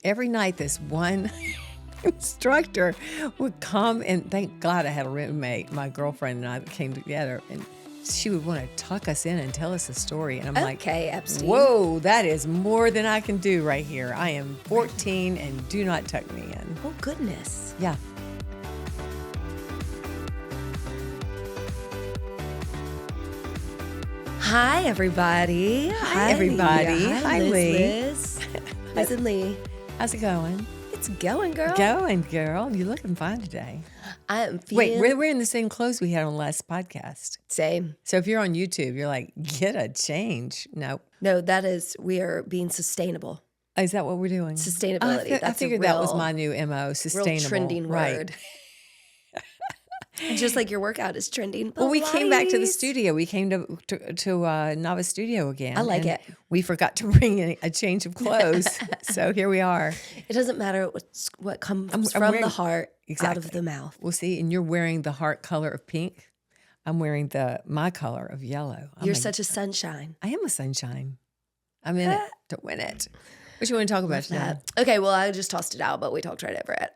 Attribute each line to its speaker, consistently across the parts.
Speaker 1: every night this one instructor would come, and thank God I had a roommate, my girlfriend and I, that came together, and she would want to tuck us in and tell us a story. And I'm like,
Speaker 2: okay, Epstein.
Speaker 1: whoa, that is more than I can do right here. I am 14 and do not tuck me in.
Speaker 2: Oh, goodness.
Speaker 1: Yeah.
Speaker 2: Hi, everybody.
Speaker 1: Hi, everybody. Hi, Lee.
Speaker 2: Liz. Liz and Lee.
Speaker 1: How's it going?
Speaker 2: It's going, girl.
Speaker 1: Going, girl. You're looking fine today.
Speaker 2: I'm feeling...
Speaker 1: Wait, we're in the same clothes we had on the last podcast.
Speaker 2: Same.
Speaker 1: So if you're on YouTube, you're like, get a change. No.
Speaker 2: No, that is, we are being sustainable.
Speaker 1: Is that what we're doing?
Speaker 2: Sustainability.
Speaker 1: I figured that was my new MO, sustainable.
Speaker 2: Real trending
Speaker 1: right.
Speaker 2: word. Just like your workout is trending.
Speaker 1: Well, we came back to the studio. We came to Novice Studio again.
Speaker 2: I like it.
Speaker 1: We forgot to bring in a change of clothes. So here we are.
Speaker 2: It doesn't matter what comes from the heart out of the mouth.
Speaker 1: Well, see, and you're wearing the heart color of pink. I'm wearing my color of yellow.
Speaker 2: You're such a sunshine.
Speaker 1: I am a sunshine. I'm in it to win it. What you want to talk about today?
Speaker 2: Okay, well, I just tossed it out, but we talked right over it.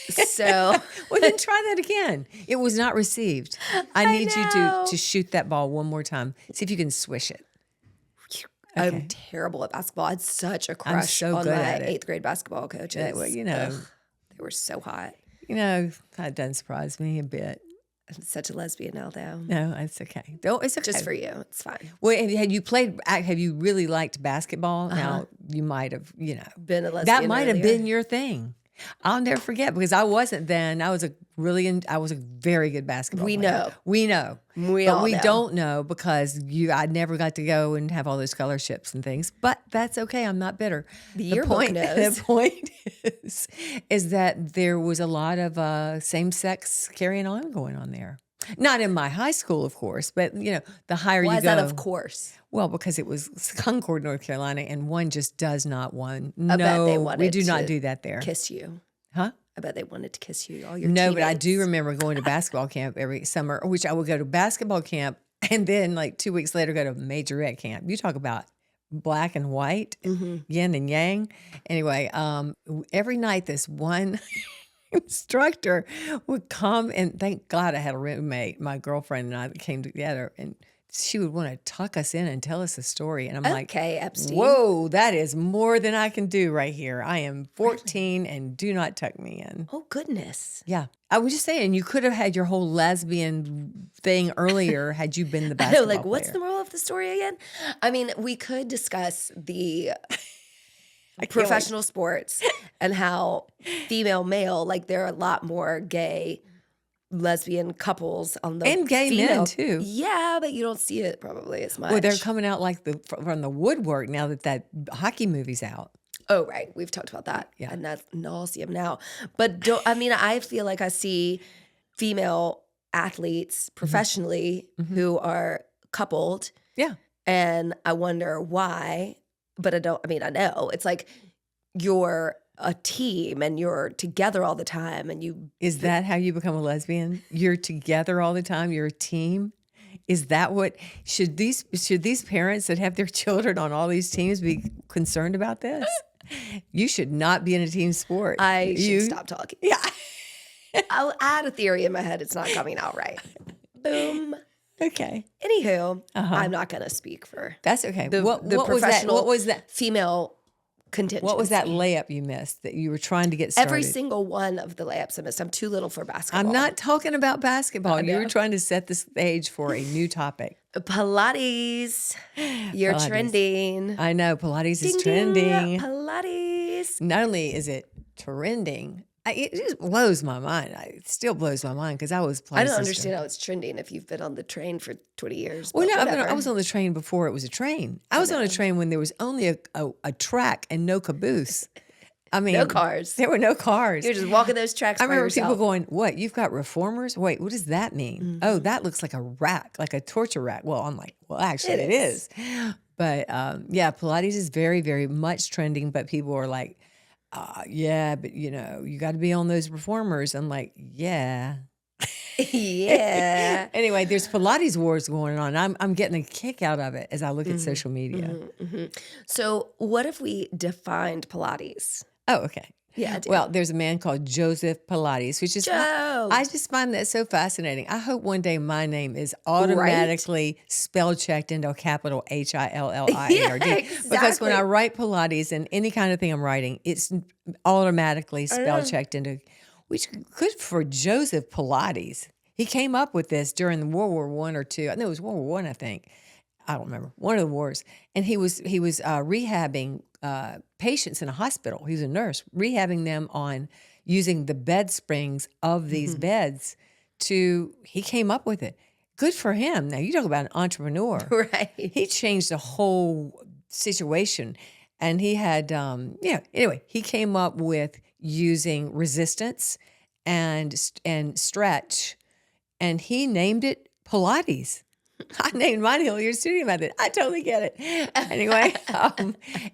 Speaker 2: So
Speaker 1: well, then try that again. It was not received. I need you to shoot that ball one more time. See if you can swish it.
Speaker 2: Okay. I'm terrible at basketball. I had such a crush on my 8th grade basketball coaches.
Speaker 1: Well,
Speaker 2: they were so hot.
Speaker 1: That doesn't surprise me a bit.
Speaker 2: I'm such a lesbian now, though.
Speaker 1: No, it's okay. It's okay.
Speaker 2: Just for you, it's fine.
Speaker 1: Well, have you really liked basketball? Now, you might have,
Speaker 2: been a lesbian.
Speaker 1: That might have been your thing. I'll never forget because I wasn't then. I was a very good basketball player. We know. We don't know because I never got to go and have all those scholarships and things. But that's okay. I'm not bitter.
Speaker 2: The point
Speaker 1: is that there was a lot of same-sex carrying on going on there. Not in my high school, of course, but the higher you go.
Speaker 2: Why is that of course?
Speaker 1: Well, because it was Concord, North Carolina, and one just does not want.
Speaker 2: I bet they wanted
Speaker 1: we do not do that there.
Speaker 2: Kiss you,
Speaker 1: huh?
Speaker 2: I bet they wanted to kiss you. All your
Speaker 1: no, but I do remember going to basketball camp every summer, which I would go to basketball camp and then like 2 weeks later go to majorette camp. You talk about black and white, yin and yang. Anyway, every night this one instructor would come, and thank God I had a roommate, my girlfriend and I, that came together, and she would want to tuck us in and tell us a story. And I'm like,
Speaker 2: okay, Epstein.
Speaker 1: Whoa, that is more than I can do right here. I am 14 and do not tuck me in.
Speaker 2: Oh, goodness.
Speaker 1: Yeah. I was just saying, you could have had your whole lesbian thing earlier had you been the basketball player.
Speaker 2: What's the moral of the story again? I mean, we could discuss the professional sports and how female, male, like there are a lot more gay lesbian couples on the
Speaker 1: and gay men too.
Speaker 2: Yeah, but you don't see it probably as much.
Speaker 1: Well, they're coming out like from the woodwork now that hockey movie's out.
Speaker 2: Oh, right. We've talked about that.
Speaker 1: Yeah.
Speaker 2: And that's nauseum now. But I feel like I see female athletes professionally who are coupled.
Speaker 1: Yeah.
Speaker 2: And I wonder why, but I know. It's like you're a team and you're together all the time and you...
Speaker 1: Is that how you become a lesbian? You're together all the time? You're a team? Is that what... Should these parents that have their children on all these teams be concerned about this? You should not be in a team sport.
Speaker 2: I should stop talking.
Speaker 1: Yeah.
Speaker 2: I had a theory in my head. It's not coming out right. Boom.
Speaker 1: Okay.
Speaker 2: Anywho, I'm not going to speak for...
Speaker 1: That's okay.
Speaker 2: What was that? Female contingent.
Speaker 1: What was that layup you missed that you were trying to get started?
Speaker 2: Every single one of the layups I missed. I'm too little for basketball.
Speaker 1: I'm not talking about basketball. You were trying to set the stage for a new topic.
Speaker 2: Pilates. You're trending.
Speaker 1: I know. Pilates is trending.
Speaker 2: Pilates.
Speaker 1: Not only is it trending, it just blows my mind. It still blows my mind because I was Pilates.
Speaker 2: I don't understand how it's trending if you've been on the train for 20 years.
Speaker 1: Well, no, I was on the train before it was a train. I was on a train when there was only a track and no caboose. I mean,
Speaker 2: no cars.
Speaker 1: There were no cars.
Speaker 2: You're just walking those tracks by yourself.
Speaker 1: I remember people going, "What? You've got reformers? Wait, what does that mean? Mm-hmm. Oh, that looks like a rack, like a torture rack." Well, I'm like, well, actually, it is. But yeah, Pilates is very, very much trending. But people are like, yeah, but you got to be on those reformers. I'm like, yeah.
Speaker 2: Yeah.
Speaker 1: Anyway, there's Pilates wars going on. I'm getting a kick out of it as I look at social media.
Speaker 2: So what if we defined Pilates?
Speaker 1: Oh, okay.
Speaker 2: Yeah, I do.
Speaker 1: Well, there's a man called Joseph Pilates, which is
Speaker 2: Joe.
Speaker 1: I just find that so fascinating. I hope one day my name is automatically spell checked into a capital HILLIARD.
Speaker 2: Yeah,
Speaker 1: Because when
Speaker 2: exactly.
Speaker 1: I write Pilates and any kind of thing I'm writing, it's automatically spell checked into, which good for Joseph Pilates. He came up with this during the World War I or two. I think it was World War I think. I don't remember, one of the wars, and he was rehabbing patients in a hospital. He was a nurse, rehabbing them on using the bed springs of these beds. He came up with it. Good for him. Now you talk about an entrepreneur,
Speaker 2: Right.
Speaker 1: He changed the whole situation, and he had Anyway, he came up with using resistance and stretch, and he named it Pilates. I named mine Hilliard Studio Method. I totally get it. Anyway,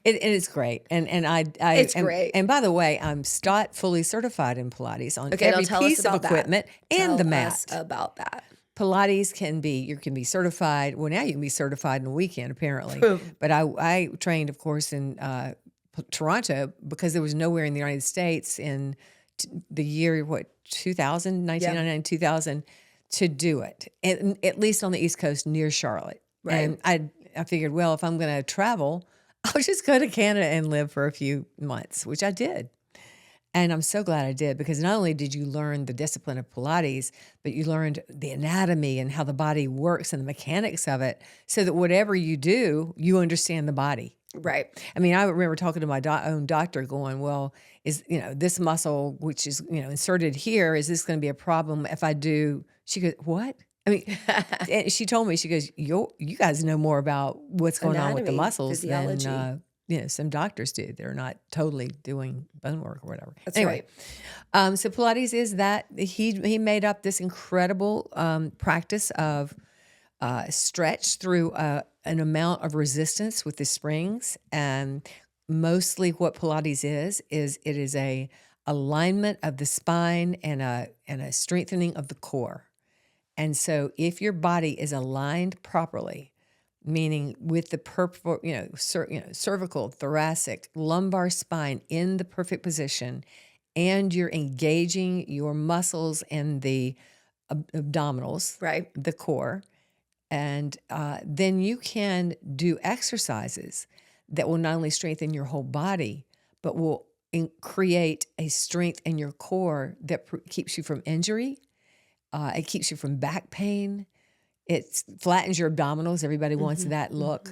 Speaker 1: it is great, and
Speaker 2: It's great.
Speaker 1: And by the way, I'm fully certified in Pilates on
Speaker 2: Okay, now
Speaker 1: every
Speaker 2: tell us
Speaker 1: piece of
Speaker 2: about that.
Speaker 1: equipment and the
Speaker 2: Tell
Speaker 1: mat.
Speaker 2: us about that.
Speaker 1: Pilates you can be certified. Well, now you can be certified in a weekend, apparently. But I trained, of course, in Toronto because there was nowhere in the United States in the year 1999, 2000 to do it, and at least on the East Coast near Charlotte.
Speaker 2: Right.
Speaker 1: And I figured, well, if I'm going to travel, I'll just go to Canada and live for a few months, which I did. And I'm so glad I did, because not only did you learn the discipline of Pilates, but you learned the anatomy and how the body works and the mechanics of it, so that whatever you do, you understand the body.
Speaker 2: Right.
Speaker 1: I mean, I remember talking to my own doctor going, well, is, this muscle, which is, inserted here, is this going to be a problem if I do? She goes, what? I mean, and she told me, she goes, you guys know more about what's going on with the
Speaker 2: Anatomy,
Speaker 1: muscles
Speaker 2: physiology.
Speaker 1: than, some doctors do. They're not totally doing bone work or whatever.
Speaker 2: That's
Speaker 1: Anyway, so Pilates is that he made up this incredible practice of stretch through an amount of resistance with the springs. And mostly what Pilates is it is a alignment of the spine and a strengthening of the core. And so if your body is aligned properly, meaning with the cervical, thoracic, lumbar spine in the perfect position, and you're engaging your muscles and the abdominals,
Speaker 2: Right.
Speaker 1: the core, and then you can do exercises that will not only strengthen your whole body, but will create a strength in your core that keeps you from injury. It keeps you from back pain. It flattens your abdominals. Everybody wants that look.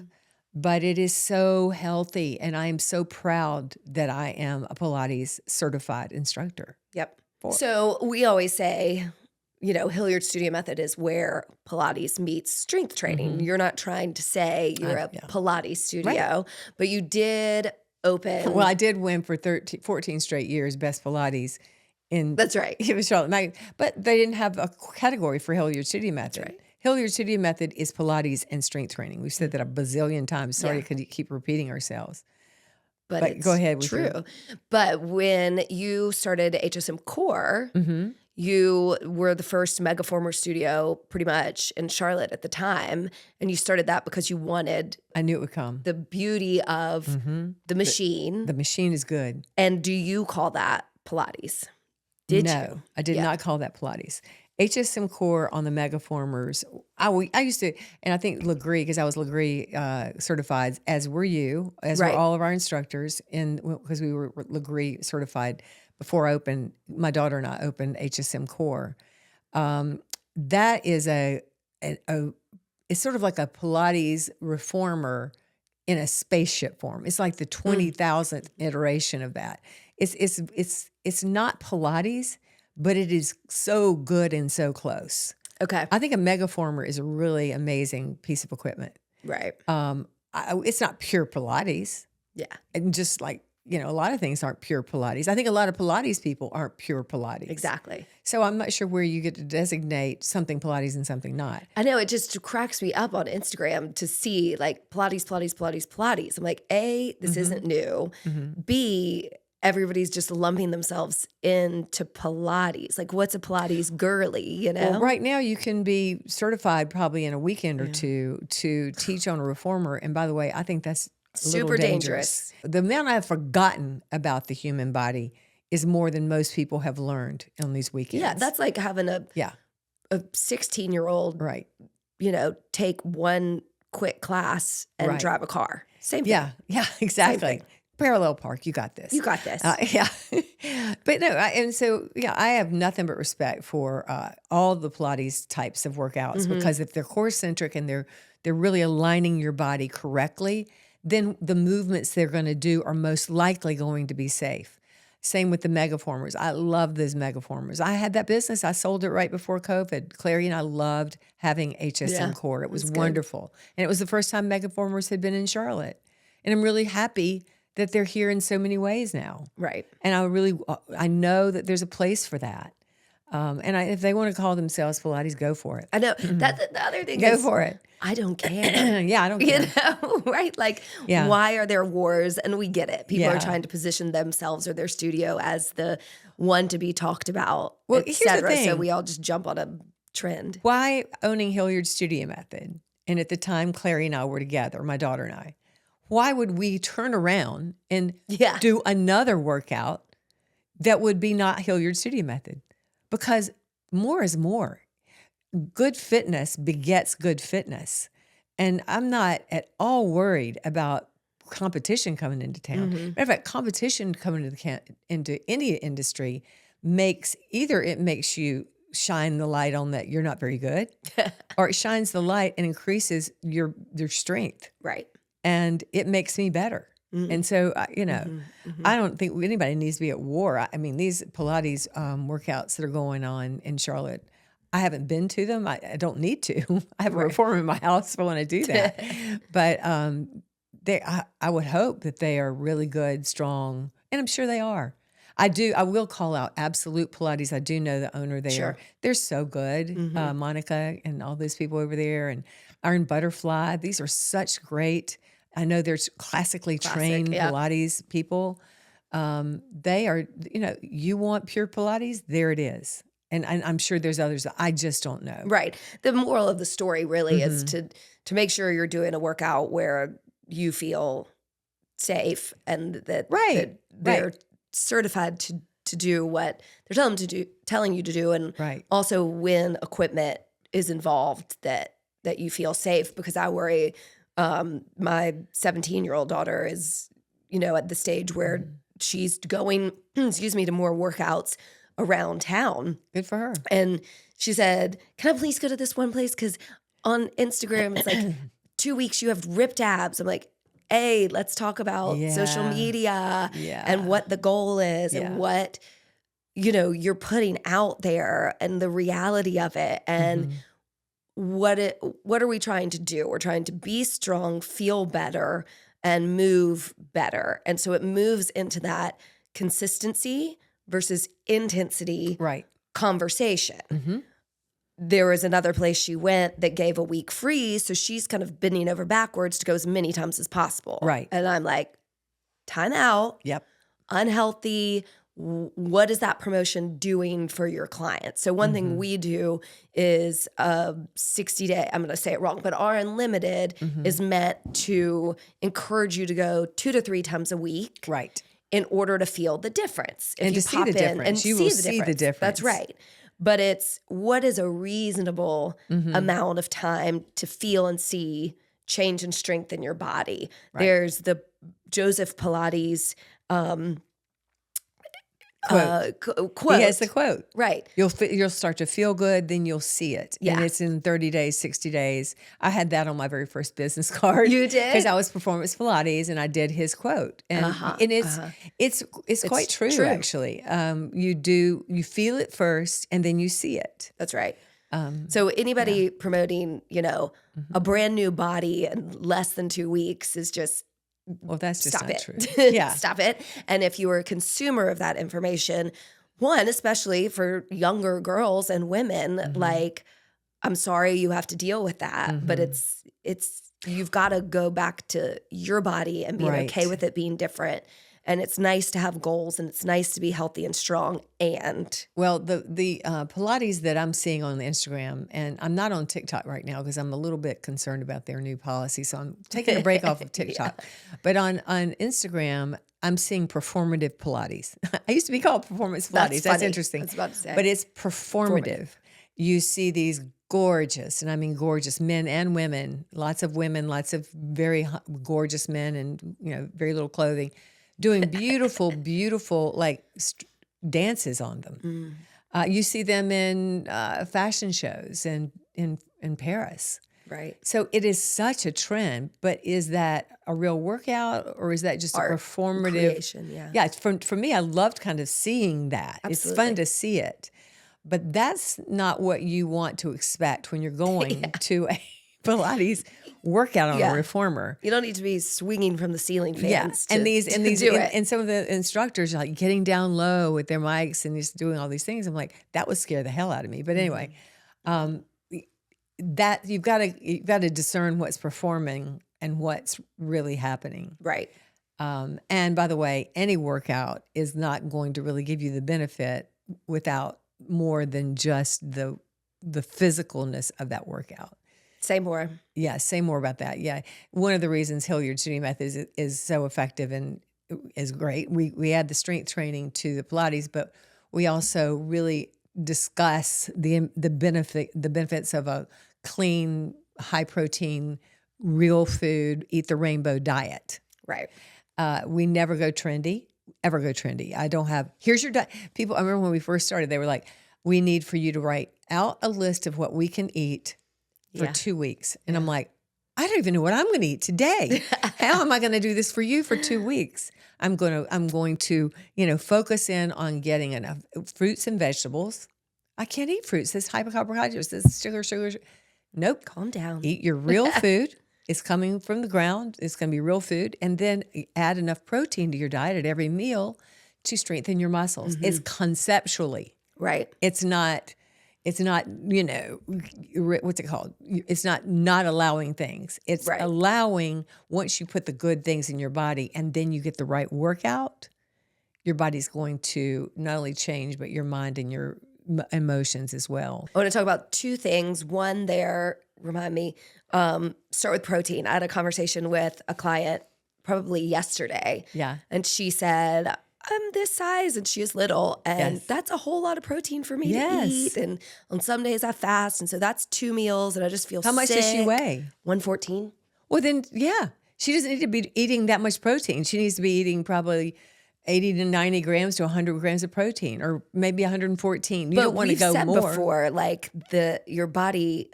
Speaker 1: But it is so healthy, and I am so proud that I am a Pilates certified instructor.
Speaker 2: Yep. So we always say, Hilliard Studio Method is where Pilates meets strength training. You're not trying to say you're a Pilates studio, but you did open.
Speaker 1: Well, I did win for 14 straight years, Best Pilates.
Speaker 2: That's right.
Speaker 1: It was Charlotte, but they didn't have a category for Hilliard Studio Method.
Speaker 2: That's right.
Speaker 1: Hilliard Studio Method is Pilates and strength training. We've said that a bazillion times. Sorry, to keep repeating ourselves.
Speaker 2: But it's
Speaker 1: go ahead with
Speaker 2: true. But when you started HSM Core, you were the first Megaformer studio pretty much in Charlotte at the time. And you started that because you wanted
Speaker 1: I knew it would come.
Speaker 2: the beauty of the machine.
Speaker 1: The machine is good.
Speaker 2: And do you call that Pilates? Did
Speaker 1: No,
Speaker 2: you?
Speaker 1: I did not call that Pilates. HSM Core on the Megaformers. I used to, and I think Legree, because I was Legree certified, as were you, as were all of our instructors, because we were Legree certified before I opened. My daughter and I opened HSM Core. That is it's sort of like a Pilates reformer in a spaceship form. It's like the 20,000th iteration of that. It's not Pilates, but it is so good and so close.
Speaker 2: Okay.
Speaker 1: I think a Megaformer is a really amazing piece of equipment.
Speaker 2: Right.
Speaker 1: It's not pure Pilates.
Speaker 2: Yeah.
Speaker 1: And just like, a lot of things aren't pure Pilates. I think a lot of Pilates people aren't pure Pilates.
Speaker 2: Exactly.
Speaker 1: So I'm not sure where you get to designate something Pilates and something not.
Speaker 2: I know, it just cracks me up on Instagram to see like Pilates. I'm like, A, this isn't new. B, everybody's just lumping themselves into Pilates. Like, what's a Pilates girly, you know?
Speaker 1: Well, right now you can be certified probably in a weekend or two to teach on a reformer. And by the way, I think that's a little
Speaker 2: Super
Speaker 1: dangerous. The amount I've forgotten about the human body is more than most people have learned on these weekends.
Speaker 2: Yeah, that's like having a 16-year-old,
Speaker 1: right.
Speaker 2: Take one quick class and drive a car. Same thing.
Speaker 1: Yeah, exactly. Parallel park, you got this.
Speaker 2: You got this.
Speaker 1: Yeah. But no, I have nothing but respect for all the Pilates types of workouts because if they're core-centric and they're really aligning your body correctly, then the movements they're going to do are most likely going to be safe. Same with the megaformers. I love those megaformers. I had that business. I sold it right before COVID. Clary and I loved having HSM Core. It was wonderful. And it was the first time megaformers had been in Charlotte. And I'm really happy that they're here in so many ways now.
Speaker 2: Right.
Speaker 1: And I know that there's a place for that. And if they want to call themselves Pilates, go for it.
Speaker 2: I know. That's the other thing.
Speaker 1: Go for it.
Speaker 2: I don't care.
Speaker 1: Yeah, I don't care.
Speaker 2: You know, right? Like, why are there wars? And we get it. People are trying to position themselves or their studio as the one to be talked about,
Speaker 1: Well,
Speaker 2: et
Speaker 1: here's the
Speaker 2: cetera.
Speaker 1: thing.
Speaker 2: So we all just jump on a trend.
Speaker 1: Why owning Hilliard Studio Method? And at the time, Clary and I were together, my daughter and I. Why would we turn around and do another workout that would be not Hilliard Studio Method? Because more is more. Good fitness begets good fitness. And I'm not at all worried about competition coming into town. Matter of fact, competition coming into any industry makes you shine the light on that you're not very good, or it shines the light and increases your strength.
Speaker 2: Right.
Speaker 1: And it makes me better. And so, I don't think anybody needs to be at war. I mean, these Pilates workouts that are going on in Charlotte, I haven't been to them. I don't need to. I have a reformer in my house if I want to do that. But I would hope that they are really good, strong, and I'm sure they are. I will call out Absolute Pilates. I do know the owner there.
Speaker 2: Sure.
Speaker 1: They're so good. Monica and all those people over there, and Iron Butterfly. These are such great. I know there's classically trained Pilates people. They are, you want pure Pilates, there it is. And I'm sure there's others that I just don't know.
Speaker 2: Right. The moral of the story really is to make sure you're doing a workout where you feel safe and that, that they're certified to do what they're telling you to do. And also when equipment is involved that you feel safe, because I worry my 17-year-old daughter is, at the stage where she's going, to more workouts around town.
Speaker 1: Good for her.
Speaker 2: And she said, "Can I please go to this one place? Because on Instagram, it's like 2 weeks, you have ripped abs." I'm like, hey, let's talk about social media and what the goal is and what, you're putting out there and the reality of it. And what are we trying to do? We're trying to be strong, feel better, and move better. And so it moves into that consistency versus intensity conversation. There was another place she went that gave a week free, so she's kind of bending over backwards to go as many times as possible.
Speaker 1: Right.
Speaker 2: And I'm like, time out.
Speaker 1: Yep.
Speaker 2: Unhealthy. What is that promotion doing for your clients? So one thing we do is a 60-day, I'm going to say it wrong, but our Unlimited is meant to encourage you to go 2 to 3 times a week.
Speaker 1: Right.
Speaker 2: In order to feel the difference. If
Speaker 1: and
Speaker 2: you
Speaker 1: to see the difference. You will see the difference.
Speaker 2: That's right. But it's what is a reasonable amount of time to feel and see change and strength in your body. Right. There's the Joseph Pilates quote.
Speaker 1: He has the quote.
Speaker 2: Right.
Speaker 1: You'll start to feel good, then you'll see it.
Speaker 2: Yeah.
Speaker 1: And it's in 30 days, 60 days. I had that on my very first business card.
Speaker 2: You did?
Speaker 1: Because I was Performance Pilates and I did his quote. And it's quite true, actually. You feel it first and then you see it.
Speaker 2: That's right. So anybody promoting, a brand new body in less than 2 weeks is just,
Speaker 1: well, that's just
Speaker 2: stop
Speaker 1: not
Speaker 2: it.
Speaker 1: true. Yeah.
Speaker 2: Stop it. And if you are a consumer of that information, one, especially for younger girls and women, like, I'm sorry you have to deal with that, but it's you've got to go back to your body and being okay with it being different and it's nice to have goals, and it's nice to be healthy and strong. And
Speaker 1: Well, the Pilates that I'm seeing on Instagram, and I'm not on TikTok right now because I'm a little bit concerned about their new policy, so I'm taking a break off of TikTok. But on Instagram, I'm seeing performative Pilates. I used to be called performance Pilates. That's
Speaker 2: funny.
Speaker 1: interesting.
Speaker 2: I was about to say.
Speaker 1: But it's performative. You see these gorgeous, and I mean gorgeous men and women, lots of women, lots of very gorgeous men, and very little clothing, doing beautiful, beautiful dances on them. You see them in fashion shows and in Paris.
Speaker 2: Right.
Speaker 1: So it is such a trend, but is that a real workout, or is that just
Speaker 2: Art,
Speaker 1: a performative
Speaker 2: creation? Yeah.
Speaker 1: Yeah, for me, I loved kind of seeing that.
Speaker 2: Absolutely.
Speaker 1: It's fun to see it. But that's not what you want to expect when you're going to a Pilates workout on a reformer.
Speaker 2: You don't need to be swinging from the ceiling fans.
Speaker 1: And
Speaker 2: to do it.
Speaker 1: and some of the instructors are like getting down low with their mics and just doing all these things. I'm like, that would scare the hell out of me. But anyway, that you've got to discern what's performing and what's really happening.
Speaker 2: Right.
Speaker 1: And by the way, any workout is not going to really give you the benefit without more than just the physicalness of that workout.
Speaker 2: Say more.
Speaker 1: Yeah, say more about that. Yeah. One of the reasons Hilliard Studio Method is so effective and is great. We add the strength training to the Pilates, but we also really discuss the benefits of a clean, high protein, real food, eat the rainbow diet.
Speaker 2: Right.
Speaker 1: We never go trendy. Ever go trendy. I don't have, here's your diet. People, I remember when we first started, they were like, we need for you to write out a list of what we can eat for 2 weeks. And I'm like, I don't even know what I'm going to eat today. How am I going to do this for you for 2 weeks? I'm going to, focus in on getting enough fruits and vegetables. I can't eat fruits. This hypercarbohydrates, this sugar. Nope.
Speaker 2: Calm down.
Speaker 1: Eat your real food. It's coming from the ground. It's going to be real food. And then add enough protein to your diet at every meal to strengthen your muscles. It's conceptually.
Speaker 2: Right.
Speaker 1: It's not, what's it called? It's not allowing things. It's allowing, once you put the good things in your body and then you get the right workout, your body's going to not only change, but your mind and your emotions as well.
Speaker 2: I want to talk about two things. One there, remind me, start with protein. I had a conversation with a client probably yesterday.
Speaker 1: Yeah.
Speaker 2: And she said, I'm this size and she is little. And that's a whole lot of protein for me to eat. And on some days I fast. And so that's 2 meals and I just feel sick.
Speaker 1: How much does she weigh?
Speaker 2: 114.
Speaker 1: Well, then, she doesn't need to be eating that much protein. She needs to be eating probably 80 to 90 grams to 100 grams of protein, or maybe 114. You don't want to go more.
Speaker 2: But we've said before, your body,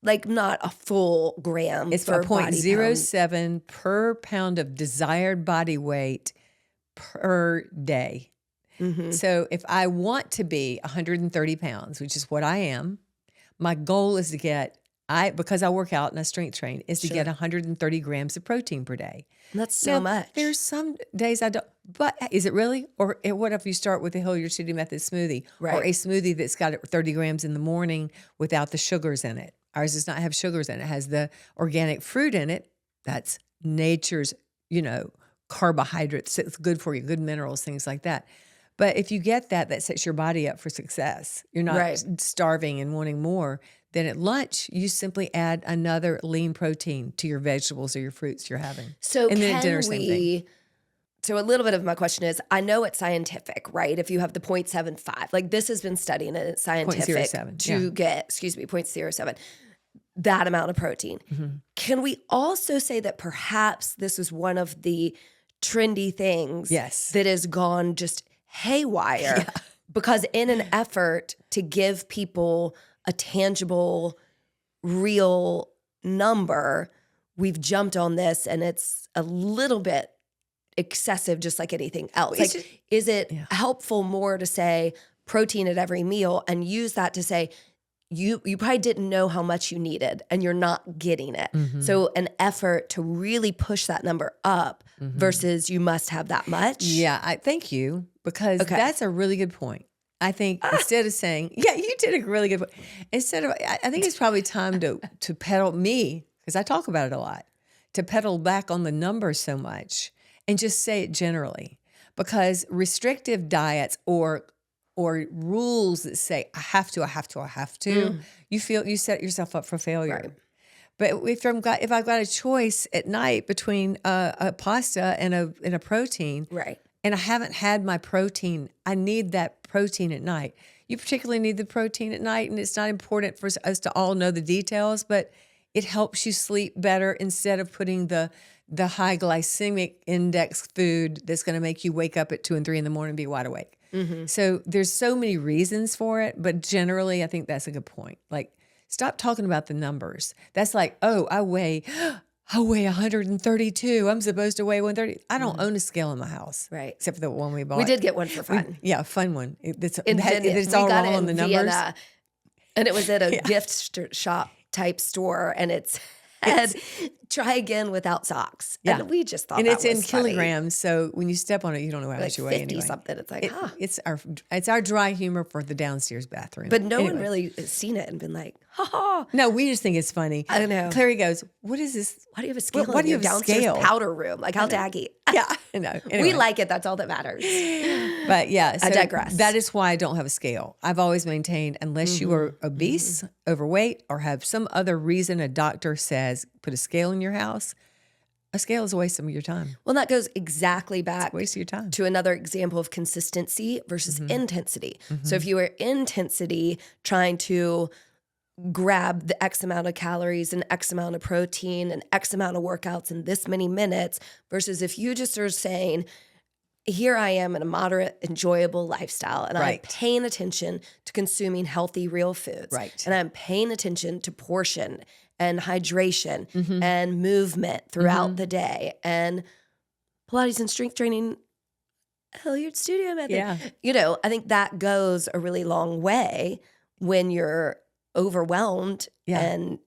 Speaker 2: not a full gram.
Speaker 1: It's
Speaker 2: per
Speaker 1: 0.07 per pound of desired body weight per day. So if I want to be 130 pounds, which is what I am, my goal is to get, because I work out and I strength train, is to get 130 grams of protein per day.
Speaker 2: That's so much.
Speaker 1: There's some days I don't, but is it really? Or what if you start with the Hilliard Studio Method smoothie, or a smoothie that's got 30 grams in the morning without the sugars in it? Ours does not have sugars in it. It has the organic fruit in it. That's nature's, carbohydrates. It's good for you, good minerals, things like that. But if you get that sets your body up for success. You're not starving and wanting more. Then at lunch, you simply add another lean protein to your vegetables or your fruits you're having.
Speaker 2: So
Speaker 1: and then at dinner, same thing.
Speaker 2: So a little bit of my question is, I know it's scientific, right? If you have the 0.75, this has been studied and it's scientific
Speaker 1: 0.07,
Speaker 2: to get, 0.07, that amount of protein. Can we also say that perhaps this is one of the trendy things that has gone just haywire? Because in an effort to give people a tangible, real number, we've jumped on this and it's a little bit excessive, just like anything else. Is it helpful more to say protein at every meal and use that to say, you probably didn't know how much you needed and you're not getting it. So an effort to really push that number up versus you must have that much.
Speaker 1: Yeah, thank you, because that's a really good point. I think instead of saying, you did a really good point. Instead of, I think it's probably time to pedal me, because I talk about it a lot, to pedal back on the numbers so much and just say it generally. because restrictive diets or rules that say I have to, you set yourself up for failure.
Speaker 2: Right.
Speaker 1: But if I've got a choice at night between a pasta and a protein,
Speaker 2: Right.
Speaker 1: and I haven't had my protein, I need that protein at night. You particularly need the protein at night, and it's not important for us to all know the details, but it helps you sleep better instead of putting the high glycemic index food that's going to make you wake up at 2 and 3 in the morning and be wide awake. So there's so many reasons for it, but generally I think that's a good point. Like, stop talking about the numbers. That's like, oh, I weigh 132. I'm supposed to weigh 130. I don't own a scale in my house.
Speaker 2: Right.
Speaker 1: Except for the one we bought.
Speaker 2: We did get one for fun.
Speaker 1: A fun one. It's
Speaker 2: We
Speaker 1: all
Speaker 2: got
Speaker 1: wrong
Speaker 2: it
Speaker 1: on the
Speaker 2: in
Speaker 1: numbers.
Speaker 2: Vienna, and it was at a gift shop type store, and it's said, try again without socks.
Speaker 1: Yeah.
Speaker 2: And we just thought
Speaker 1: And
Speaker 2: that
Speaker 1: it's in
Speaker 2: was funny.
Speaker 1: kilograms, so when you step on it, you don't know how
Speaker 2: Like
Speaker 1: much you
Speaker 2: 50
Speaker 1: weigh anyway.
Speaker 2: something. It's like,
Speaker 1: It's our dry humor for the downstairs bathroom.
Speaker 2: But no one
Speaker 1: Anyway.
Speaker 2: really has seen it and been like, ha ha.
Speaker 1: No, we just think it's funny.
Speaker 2: I know.
Speaker 1: Clary goes, "What is this?"
Speaker 2: Why do you have a scale
Speaker 1: Why
Speaker 2: in
Speaker 1: do you
Speaker 2: your
Speaker 1: have a
Speaker 2: downstairs
Speaker 1: scale?
Speaker 2: powder room? Like, how taggy.
Speaker 1: Yeah, I know.
Speaker 2: We
Speaker 1: Anyway.
Speaker 2: like it. That's all that matters.
Speaker 1: But yeah, so
Speaker 2: digress.
Speaker 1: That is why I don't have a scale. I've always maintained unless you are obese, overweight, or have some other reason a doctor says put a scale in your house, a scale is a waste of your time.
Speaker 2: Well, that goes exactly back
Speaker 1: Waste of your time.
Speaker 2: to another example of consistency versus intensity. So if you are intensity trying to grab the X amount of calories and X amount of protein and X amount of workouts in this many minutes versus if you just are saying, here I am in a moderate, enjoyable lifestyle, and I'm
Speaker 1: Right.
Speaker 2: paying attention to consuming healthy, real foods.
Speaker 1: Right.
Speaker 2: And I'm paying attention to portion and hydration and movement throughout the day and Pilates and strength training, Hilliard Studio Method.
Speaker 1: Yeah.
Speaker 2: You know, I think that goes a really long way when you're overwhelmed
Speaker 1: Yeah.
Speaker 2: and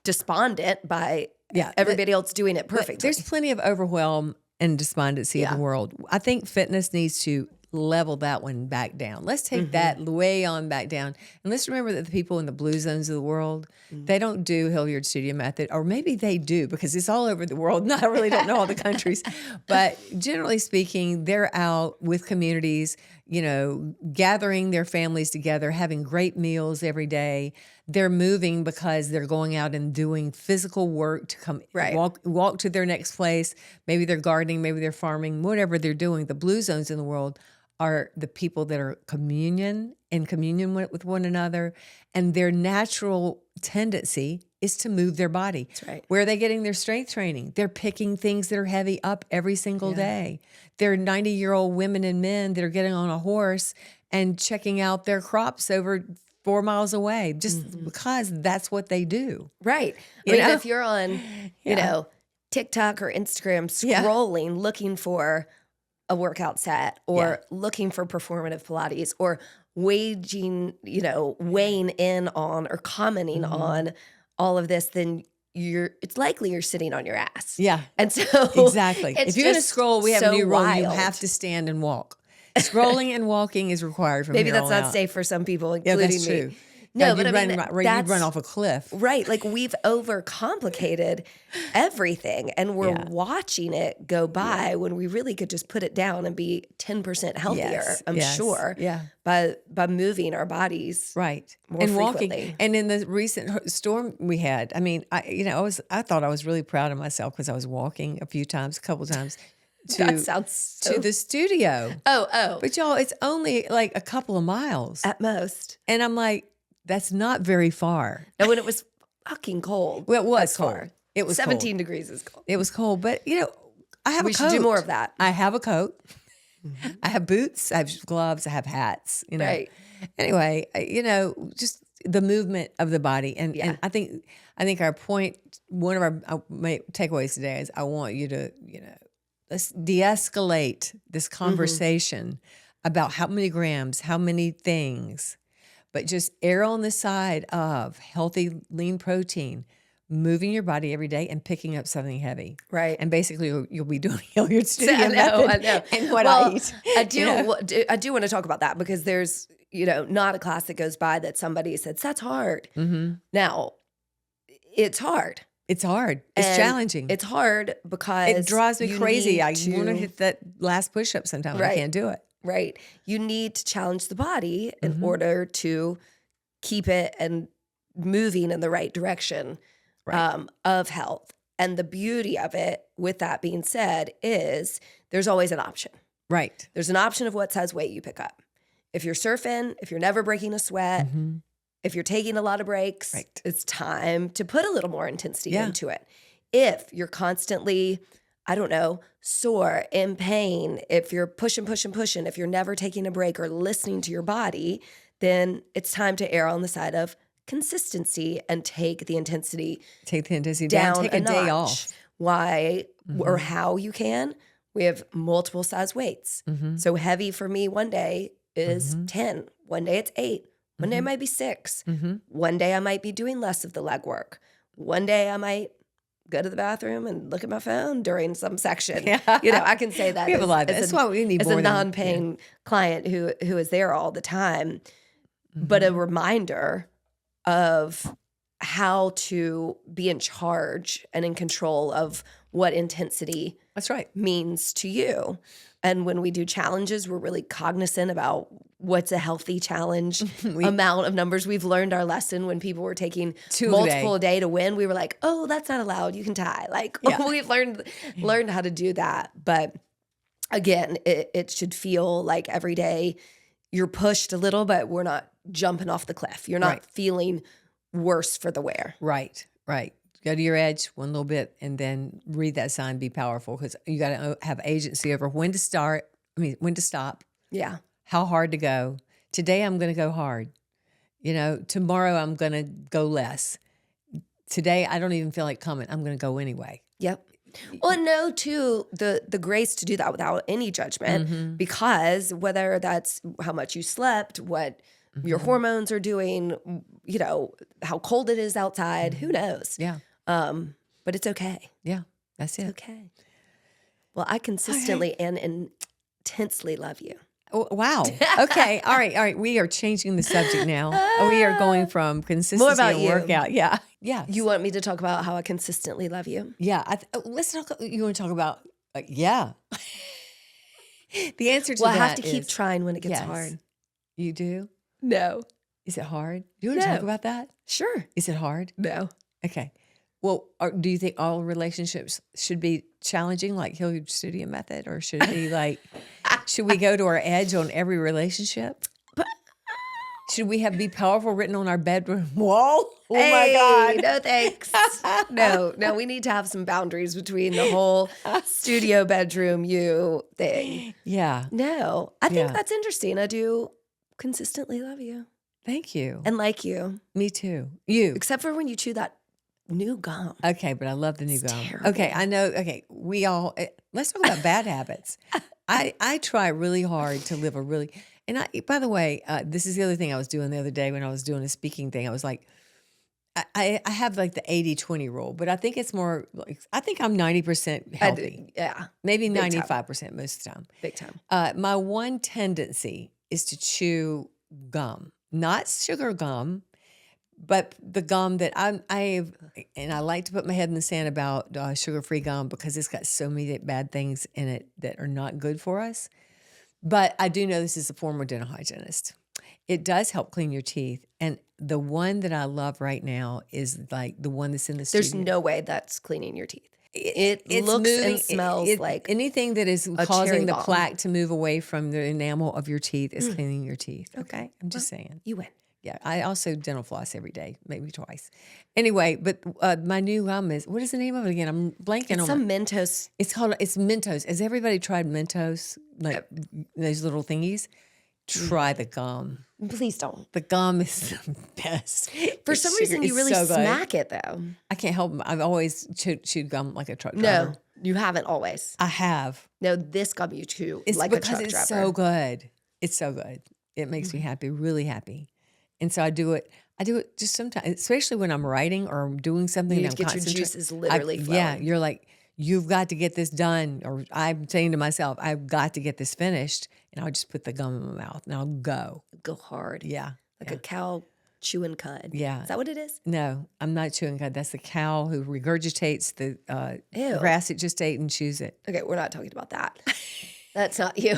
Speaker 2: despondent by
Speaker 1: Yeah,
Speaker 2: everybody else doing it
Speaker 1: But
Speaker 2: perfectly.
Speaker 1: there's plenty of overwhelm and despondency in the world. I think fitness needs to level that one back down. Let's take that way on back down. And let's remember that the people in the blue zones of the world, they don't do Hilliard Studio Method, or maybe they do because it's all over the world. No, I really don't know all the countries. But generally speaking, they're out with communities, you know, gathering their families together, having great meals every day. They're moving because they're going out and doing physical work to come
Speaker 2: Right.
Speaker 1: walk to their next place. Maybe they're gardening, maybe they're farming, whatever they're doing. The blue zones in the world are the people that are in communion with one another, and their natural tendency is to move their body.
Speaker 2: That's right.
Speaker 1: Where are they getting their strength training? They're picking things that are heavy up every single day. They're 90-year-old women and men that are getting on a horse and checking out their crops over 4 miles away just because that's what they do.
Speaker 2: Right. I
Speaker 1: You
Speaker 2: mean,
Speaker 1: know?
Speaker 2: if you're on, you know, TikTok or Instagram
Speaker 1: Yeah.
Speaker 2: scrolling, looking for a workout set or looking for performative Pilates or weighing in on or commenting on all of this, then it's likely you're sitting on your ass.
Speaker 1: Yeah.
Speaker 2: And so
Speaker 1: Exactly.
Speaker 2: it's
Speaker 1: If you're going to
Speaker 2: just
Speaker 1: scroll, we have a
Speaker 2: so
Speaker 1: new rule. You
Speaker 2: wild.
Speaker 1: have to stand and walk. Scrolling and walking is required from
Speaker 2: Maybe
Speaker 1: here
Speaker 2: that's
Speaker 1: on
Speaker 2: not
Speaker 1: out.
Speaker 2: safe for some people,
Speaker 1: Yeah,
Speaker 2: including
Speaker 1: that's
Speaker 2: me.
Speaker 1: true.
Speaker 2: No,
Speaker 1: God,
Speaker 2: but I mean,
Speaker 1: you'd run off a cliff.
Speaker 2: right. Like we've overcomplicated everything and we're watching it go by when we really could just put it down and be 10% healthier,
Speaker 1: Yes,
Speaker 2: I'm
Speaker 1: yes,
Speaker 2: sure.
Speaker 1: yeah.
Speaker 2: By moving our bodies.
Speaker 1: Right.
Speaker 2: More
Speaker 1: and walking.
Speaker 2: frequently.
Speaker 1: And in the recent storm we had, I mean, I thought I was really proud of myself because I was walking a couple times
Speaker 2: That sounds so...
Speaker 1: to the studio.
Speaker 2: Oh.
Speaker 1: But y'all, it's only like a couple of miles.
Speaker 2: At most.
Speaker 1: And I'm like, that's not very far.
Speaker 2: And when it was fucking cold.
Speaker 1: Well, it was
Speaker 2: that's
Speaker 1: cold.
Speaker 2: far.
Speaker 1: It was
Speaker 2: 17 degrees is cold.
Speaker 1: It was cold, but I have
Speaker 2: We
Speaker 1: a
Speaker 2: should
Speaker 1: coat.
Speaker 2: do more of that.
Speaker 1: I have a coat. I have boots. I have gloves. I have hats.
Speaker 2: Right.
Speaker 1: Anyway, just the movement of the body, and I think our point, one of our takeaways today is I want you to let's de-escalate this conversation about how many grams, how many things, but just err on the side of healthy, lean protein. Moving your body every day and picking up something heavy.
Speaker 2: Right.
Speaker 1: And basically you'll be doing Hilliard Studio
Speaker 2: I know.
Speaker 1: Method and what
Speaker 2: Well,
Speaker 1: I eat.
Speaker 2: I do want to talk about that because there's, not a class that goes by that somebody says, that's hard. Now, it's hard.
Speaker 1: It's hard. It's
Speaker 2: And
Speaker 1: challenging.
Speaker 2: It's hard because
Speaker 1: It drives me
Speaker 2: you
Speaker 1: crazy.
Speaker 2: need
Speaker 1: I want to
Speaker 2: to-
Speaker 1: hit that last push-up sometimes. I
Speaker 2: Right.
Speaker 1: can't do it.
Speaker 2: Right. You need to challenge the body in order to keep it and moving in the right direction of health. And the beauty of it, with that being said, is there's always an option.
Speaker 1: Right.
Speaker 2: There's an option of what size weight you pick up. If you're surfing, if you're never breaking a sweat, if you're taking a lot of breaks,
Speaker 1: Right.
Speaker 2: it's time to put a little more intensity
Speaker 1: Yeah.
Speaker 2: into it. If you're constantly, I don't know, sore, in pain, if you're pushing, if you're never taking a break or listening to your body, then it's time to err on the side of consistency and take the intensity
Speaker 1: down.
Speaker 2: down
Speaker 1: Take
Speaker 2: a
Speaker 1: a day
Speaker 2: notch.
Speaker 1: off.
Speaker 2: Why or how you can. We have multiple size weights. So heavy for me one day is 10. One day it's 8. One day it might be 6. One day I might be doing less of the leg work. One day I might go to the bathroom and look at my phone during some section. You know, I can say that
Speaker 1: We have a lot of that.
Speaker 2: as
Speaker 1: That's why we need
Speaker 2: as
Speaker 1: more
Speaker 2: a
Speaker 1: than-
Speaker 2: non-paying client who is there all the time. But a reminder of how to be in charge and in control of what intensity
Speaker 1: That's right.
Speaker 2: means to you. And when we do challenges, we're really cognizant about what's a healthy challenge, amount of numbers. We've learned our lesson when people were taking
Speaker 1: 2 a
Speaker 2: multiple a day to win. We were like, oh, that's not allowed. You can tie. Like we've learned how to do that. But again, it should feel like every day you're pushed a little, but we're not jumping off the cliff. You're not
Speaker 1: Right.
Speaker 2: feeling worse for the wear.
Speaker 1: Right. Right. Go to your edge one little bit and then read that sign, be powerful, because you got to have agency over when to start. When to stop,
Speaker 2: Yeah.
Speaker 1: how hard to go. Today I'm going to go hard. You know, tomorrow I'm going to go less. Today I don't even feel like coming. I'm going to go anyway.
Speaker 2: Yep. Well, and know too the grace to do that without any judgment, because whether that's how much you slept, what your hormones are doing, you know, how cold it is outside, who knows?
Speaker 1: Yeah.
Speaker 2: But it's okay.
Speaker 1: Yeah. That's it.
Speaker 2: Okay. Well, I consistently and intensely love you.
Speaker 1: Oh, wow. Okay. All right. All right. We are changing the subject now. We are going from consistency
Speaker 2: about
Speaker 1: and
Speaker 2: you.
Speaker 1: workout. Yeah. Yeah.
Speaker 2: You want me to talk about how I consistently love you?
Speaker 1: Yeah. Let's talk. You want to talk about, yeah. The answer to
Speaker 2: Well, I
Speaker 1: that
Speaker 2: have to keep
Speaker 1: is
Speaker 2: trying when it gets
Speaker 1: yes.
Speaker 2: hard.
Speaker 1: You do?
Speaker 2: No.
Speaker 1: Is it hard? Do you want to talk
Speaker 2: No.
Speaker 1: about that?
Speaker 2: Sure.
Speaker 1: Is it hard?
Speaker 2: No.
Speaker 1: Okay. Well, do you think all relationships should be challenging, like Hilliard Studio Method, or should it be like, should we go to our edge on every relationship? Should we have "Be Powerful" written on our bedroom wall? Oh
Speaker 2: Hey,
Speaker 1: my God!
Speaker 2: no thanks. No, we need to have some boundaries between the whole studio bedroom you thing.
Speaker 1: Yeah.
Speaker 2: No, I think
Speaker 1: Yeah.
Speaker 2: that's interesting. I do consistently love you
Speaker 1: Thank you.
Speaker 2: and like you,
Speaker 1: Me too. You.
Speaker 2: except for when you chew that new gum.
Speaker 1: Okay, but I love the new
Speaker 2: It's
Speaker 1: gum.
Speaker 2: terrible.
Speaker 1: Okay, I know. Okay, we all. Let's talk about bad habits. I try really hard to live a really. And by the way, this is the other thing I was doing the other day when I was doing a speaking thing. I was like, I have like the 80-20 rule, but I think it's more like, I think I'm 90% healthy,
Speaker 2: Yeah,
Speaker 1: maybe
Speaker 2: time.
Speaker 1: 95% most of the time.
Speaker 2: big time.
Speaker 1: My one tendency is to chew gum, not sugar gum, but the gum that and I like to put my head in the sand about sugar-free gum because it's got so many bad things in it that are not good for us. But I do know this is a former dental hygienist. It does help clean your teeth. And the one that I love right now is like the one that's in the
Speaker 2: There's
Speaker 1: studio.
Speaker 2: no way that's cleaning your teeth. It looks and smells like
Speaker 1: anything that is
Speaker 2: cherry
Speaker 1: causing the
Speaker 2: bomb.
Speaker 1: plaque to move away from the enamel of your teeth is cleaning your teeth. Okay. I'm just saying.
Speaker 2: you win.
Speaker 1: Yeah. I also dental floss every day, maybe twice. Anyway, but my new gum is, what is the name of it again? I'm blanking
Speaker 2: It's
Speaker 1: on
Speaker 2: some
Speaker 1: it.
Speaker 2: Mentos.
Speaker 1: It's Mentos. Has everybody tried Mentos? Like those little thingies? Try the gum.
Speaker 2: Please don't.
Speaker 1: The gum is the best.
Speaker 2: For
Speaker 1: It's
Speaker 2: some
Speaker 1: sugar-
Speaker 2: reason, you
Speaker 1: it's
Speaker 2: really
Speaker 1: so good.
Speaker 2: smack it though.
Speaker 1: I can't help it. I've always chewed gum like a truck
Speaker 2: No,
Speaker 1: driver.
Speaker 2: you haven't always.
Speaker 1: I have.
Speaker 2: No, this gum you chew
Speaker 1: It's
Speaker 2: like a
Speaker 1: because
Speaker 2: truck
Speaker 1: it's
Speaker 2: driver.
Speaker 1: so good. It's so good. It makes me happy, really happy. And so I do it. I do it just sometimes, especially when I'm writing or I'm doing something.
Speaker 2: You
Speaker 1: and
Speaker 2: need to
Speaker 1: I'm
Speaker 2: get your
Speaker 1: concentrating.
Speaker 2: juices literally
Speaker 1: Yeah,
Speaker 2: flowing.
Speaker 1: you're like, you've got to get this done. Or I'm saying to myself, I've got to get this finished. And I'll just put the gum in my mouth and I'll go.
Speaker 2: Go hard.
Speaker 1: Yeah.
Speaker 2: Like a cow chewing cud.
Speaker 1: Yeah.
Speaker 2: Is that what it is?
Speaker 1: No, I'm not chewing cud. That's the cow who regurgitates the
Speaker 2: Ew.
Speaker 1: grass it just ate and chews it.
Speaker 2: Okay, we're not talking about that. That's not you.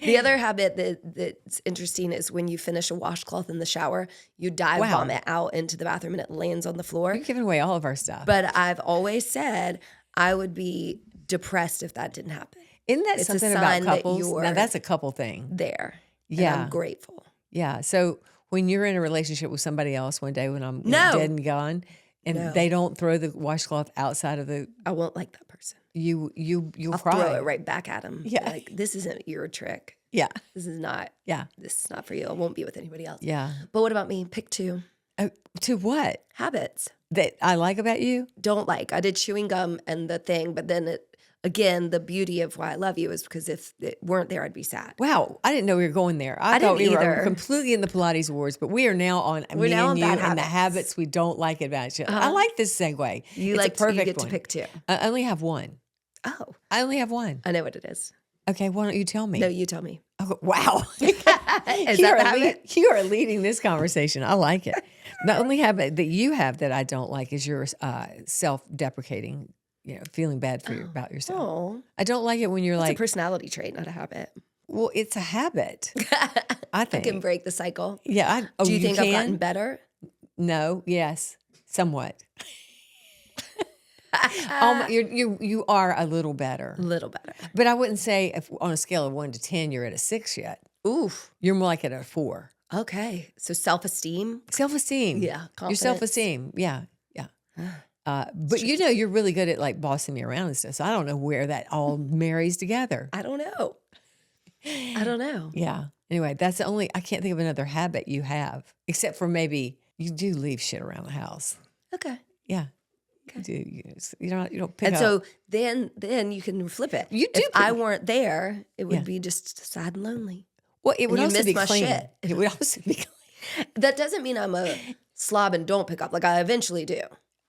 Speaker 2: The other habit that's interesting is when you finish a washcloth in the shower, you dive vomit out into the bathroom and it lands on the floor.
Speaker 1: You're giving away all of our stuff.
Speaker 2: But I've always said I would be depressed if that didn't happen.
Speaker 1: Isn't that
Speaker 2: It's a
Speaker 1: something about
Speaker 2: sign that
Speaker 1: couples?
Speaker 2: you're
Speaker 1: Now, that's a couple thing.
Speaker 2: there.
Speaker 1: Yeah.
Speaker 2: And I'm grateful.
Speaker 1: Yeah. So when you're in a relationship with somebody else one day when I'm
Speaker 2: No.
Speaker 1: dead and gone, and they don't throw the washcloth outside of the,
Speaker 2: I won't like that person.
Speaker 1: you'll
Speaker 2: I'll
Speaker 1: cry.
Speaker 2: throw it right back at him.
Speaker 1: Yeah.
Speaker 2: Like, this isn't your trick.
Speaker 1: Yeah.
Speaker 2: This is not.
Speaker 1: Yeah.
Speaker 2: This is not for you. I won't be with anybody else.
Speaker 1: Yeah.
Speaker 2: But what about me? Pick 2
Speaker 1: To what?
Speaker 2: habits.
Speaker 1: That I like about you?
Speaker 2: Don't like. I did chewing gum and the thing, but then again, the beauty of why I love you is because if it weren't there, I'd be sad.
Speaker 1: Wow, I didn't know we were going there. I thought
Speaker 2: didn't
Speaker 1: we
Speaker 2: either.
Speaker 1: were completely in the Pilates wars, but we are now on
Speaker 2: We're
Speaker 1: me
Speaker 2: now
Speaker 1: and
Speaker 2: on
Speaker 1: you
Speaker 2: bad
Speaker 1: and the
Speaker 2: habits.
Speaker 1: habits we don't like about you. I like this segue.
Speaker 2: You
Speaker 1: It's
Speaker 2: like
Speaker 1: a perfect
Speaker 2: you get
Speaker 1: one.
Speaker 2: to pick 2.
Speaker 1: I only have one.
Speaker 2: Oh,
Speaker 1: I only have one.
Speaker 2: I know what it is.
Speaker 1: Okay, why don't you tell me?
Speaker 2: No, you tell me.
Speaker 1: Oh, wow.
Speaker 2: Is that the habit?
Speaker 1: You are leading this conversation. I like it. The only habit that you have that I don't like is your self-deprecating, feeling bad for about yourself.
Speaker 2: Oh,
Speaker 1: I don't like it when you're
Speaker 2: it's a
Speaker 1: like,
Speaker 2: personality trait, not a habit.
Speaker 1: well, it's a habit, I
Speaker 2: I
Speaker 1: think.
Speaker 2: can break the cycle.
Speaker 1: Yeah.
Speaker 2: Do you think
Speaker 1: can?
Speaker 2: I've gotten better?
Speaker 1: No, yes, somewhat. You are a little better,
Speaker 2: A little better.
Speaker 1: but I wouldn't say if on a scale of 1 to 10 you're at a 6 yet.
Speaker 2: Oof.
Speaker 1: You're more like at a 4.
Speaker 2: Okay. So self-esteem.
Speaker 1: Self-esteem,
Speaker 2: Yeah,
Speaker 1: your
Speaker 2: confidence.
Speaker 1: self-esteem, yeah. But you're really good at like bossing me around and stuff. So I don't know where that all marries together.
Speaker 2: I don't know.
Speaker 1: Yeah. Anyway, that's the only I can't think of another habit you have except for maybe you do leave shit around the house.
Speaker 2: Okay.
Speaker 1: Yeah. You do. You don't pick
Speaker 2: And
Speaker 1: up.
Speaker 2: so then you can flip it.
Speaker 1: You do
Speaker 2: If I weren't there, it would
Speaker 1: Yeah.
Speaker 2: be just sad and lonely.
Speaker 1: Well, it would
Speaker 2: you
Speaker 1: also
Speaker 2: miss
Speaker 1: be
Speaker 2: my
Speaker 1: clean.
Speaker 2: shit.
Speaker 1: It would also be clean.
Speaker 2: That doesn't mean I'm a slob and don't pick up. Like I eventually do.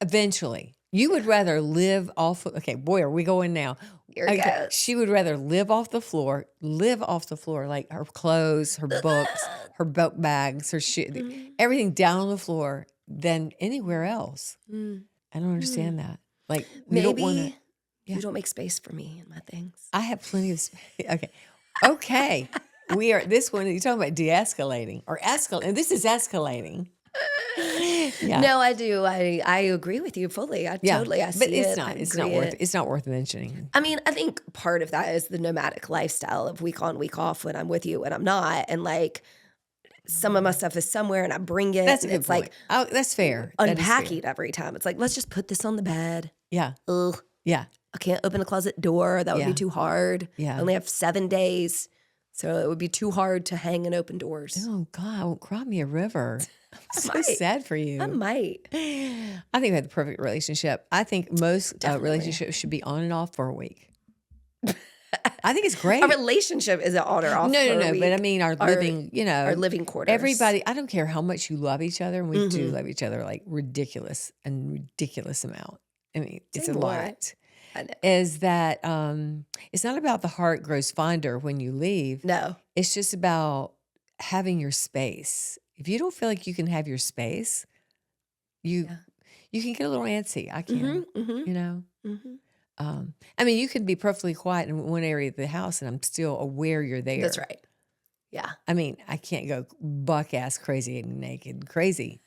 Speaker 1: Eventually, you would rather live off. Okay, boy, are we going now?
Speaker 2: Here it goes.
Speaker 1: She would rather live off the floor, like her clothes, her books, her book bags, her shoe, everything down on the floor than anywhere else. I don't understand that. Like, we don't want
Speaker 2: Maybe
Speaker 1: to.
Speaker 2: you don't make space for me and my things.
Speaker 1: I have plenty of space. Okay. We are this one. You're talking about de-escalating or escalating. This is escalating. Yeah.
Speaker 2: No, I do. I agree with you fully. I totally. I see
Speaker 1: but it's
Speaker 2: it.
Speaker 1: not.
Speaker 2: I
Speaker 1: It's not
Speaker 2: agree
Speaker 1: worth.
Speaker 2: it.
Speaker 1: It's not worth mentioning.
Speaker 2: I mean, I think part of that is the nomadic lifestyle of week on, week off when I'm with you and I'm not. And like some of my stuff is somewhere and I bring it.
Speaker 1: That's a
Speaker 2: and
Speaker 1: good
Speaker 2: it's
Speaker 1: point.
Speaker 2: like
Speaker 1: Oh, that's fair. That is fair.
Speaker 2: unpacking every time. It's like, let's just put this on the bed.
Speaker 1: Yeah.
Speaker 2: Ugh.
Speaker 1: Yeah.
Speaker 2: I can't open a closet door. That would
Speaker 1: Yeah.
Speaker 2: be too hard.
Speaker 1: Yeah.
Speaker 2: I only have 7 days. So it would be too hard to hang and open doors.
Speaker 1: Oh God, cry me a river. I'm so
Speaker 2: might.
Speaker 1: sad for you.
Speaker 2: I might.
Speaker 1: I think we had the perfect relationship. I think most
Speaker 2: Definitely.
Speaker 1: relationships should be on and off for a week. I think it's great.
Speaker 2: Our relationship isn't on or off.
Speaker 1: No,
Speaker 2: for a
Speaker 1: but I
Speaker 2: week.
Speaker 1: mean our living,
Speaker 2: Our living quarters.
Speaker 1: everybody, I don't care how much you love each other, and we do
Speaker 2: Mm-hmm.
Speaker 1: love each other like ridiculous amount. I mean, it's
Speaker 2: Say
Speaker 1: a
Speaker 2: more.
Speaker 1: lot.
Speaker 2: I know.
Speaker 1: Is that it's not about the heart grows fonder when you leave.
Speaker 2: No.
Speaker 1: It's just about having your space. If you don't feel like you can have your space, you can get a little antsy. I can,
Speaker 2: Mm-hmm.
Speaker 1: you know.
Speaker 2: Mm-hmm.
Speaker 1: I mean, you can be perfectly quiet in one area of the house, and I'm still aware you're there.
Speaker 2: That's right. Yeah.
Speaker 1: I mean, I can't go buck ass crazy and naked crazy,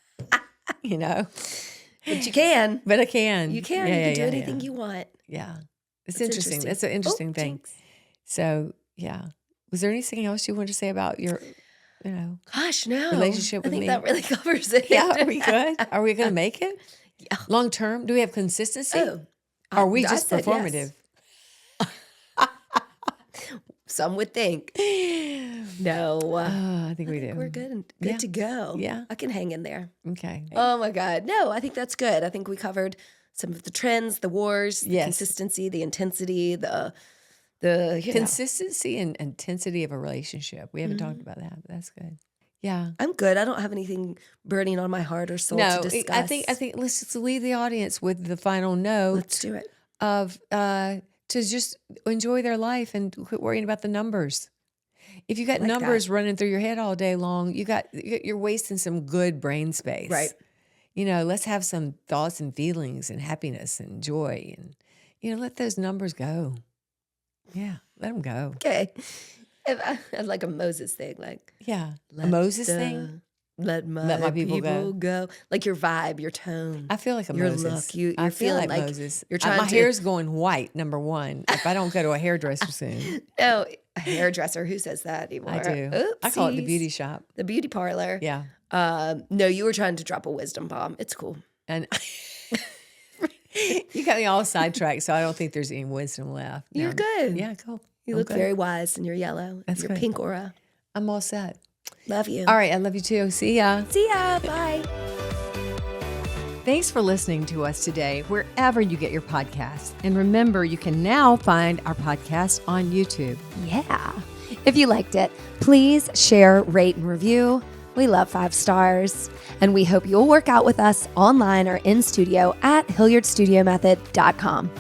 Speaker 1: you know.
Speaker 2: But you can.
Speaker 1: But I can.
Speaker 2: You can.
Speaker 1: Yeah,
Speaker 2: you
Speaker 1: yeah,
Speaker 2: can do
Speaker 1: yeah,
Speaker 2: anything
Speaker 1: yeah.
Speaker 2: you want.
Speaker 1: Yeah, it's
Speaker 2: That's
Speaker 1: interesting. That's an interesting thing.
Speaker 2: jinx.
Speaker 1: So, yeah. Was there anything else you wanted to say about your, you know?
Speaker 2: Gosh, no.
Speaker 1: Relationship
Speaker 2: I
Speaker 1: with
Speaker 2: think
Speaker 1: me?
Speaker 2: that really covers it.
Speaker 1: Yeah, are we good? Are we going to make it?
Speaker 2: Yeah.
Speaker 1: Long term? Do we have consistency?
Speaker 2: Oh,
Speaker 1: Are we
Speaker 2: I
Speaker 1: just
Speaker 2: said yes.
Speaker 1: performative?
Speaker 2: Some would think. No.
Speaker 1: I think we do.
Speaker 2: We're good and good
Speaker 1: Yeah.
Speaker 2: to go.
Speaker 1: Yeah.
Speaker 2: I can hang in there.
Speaker 1: Okay.
Speaker 2: Oh my God. No, I think that's good. I think we covered some of the trends, the wars, the
Speaker 1: Yes.
Speaker 2: consistency, the intensity, the you know.
Speaker 1: Consistency and intensity of a relationship. We haven't talked about that, but that's good. Yeah.
Speaker 2: I'm good. I don't have anything burning on my heart or soul
Speaker 1: No,
Speaker 2: to discuss.
Speaker 1: I think let's just leave the audience with the final note
Speaker 2: Let's do it.
Speaker 1: of to just enjoy their life and quit worrying about the numbers. If you got
Speaker 2: like
Speaker 1: numbers running through your head all day long, you're wasting some good brain space.
Speaker 2: Right.
Speaker 1: Let's have some thoughts and feelings and happiness and joy and, let those numbers go. Yeah, let them go.
Speaker 2: Okay. I like a Moses thing, like
Speaker 1: Yeah, a Moses thing.
Speaker 2: Let my people go. Like your vibe, your tone.
Speaker 1: I feel like a
Speaker 2: your
Speaker 1: Moses.
Speaker 2: look. You're
Speaker 1: I feel
Speaker 2: feeling
Speaker 1: like Moses.
Speaker 2: You're trying
Speaker 1: my
Speaker 2: to.
Speaker 1: hair's going white. Number one, if I don't go to a hairdresser soon.
Speaker 2: No, a hairdresser. Who says that anymore?
Speaker 1: I do.
Speaker 2: Oopsies.
Speaker 1: I call it the beauty shop.
Speaker 2: The beauty parlor.
Speaker 1: Yeah.
Speaker 2: No, you were trying to drop a wisdom bomb. It's cool.
Speaker 1: And you got me all sidetracked, so I don't think there's any wisdom left.
Speaker 2: You're good.
Speaker 1: Yeah, cool.
Speaker 2: You look very wise in your yellow.
Speaker 1: That's
Speaker 2: your
Speaker 1: good.
Speaker 2: pink aura.
Speaker 1: I'm all set.
Speaker 2: Love you.
Speaker 1: All right, I love you too. See ya.
Speaker 2: See ya. Bye.
Speaker 1: Thanks for listening to us today, wherever you get your podcasts. And remember, you can now find our podcast on YouTube.
Speaker 3: Yeah. If you liked it, please share, rate, and review. We love 5 stars. And we hope you'll work out with us online or in studio at HilliardStudioMethod.com.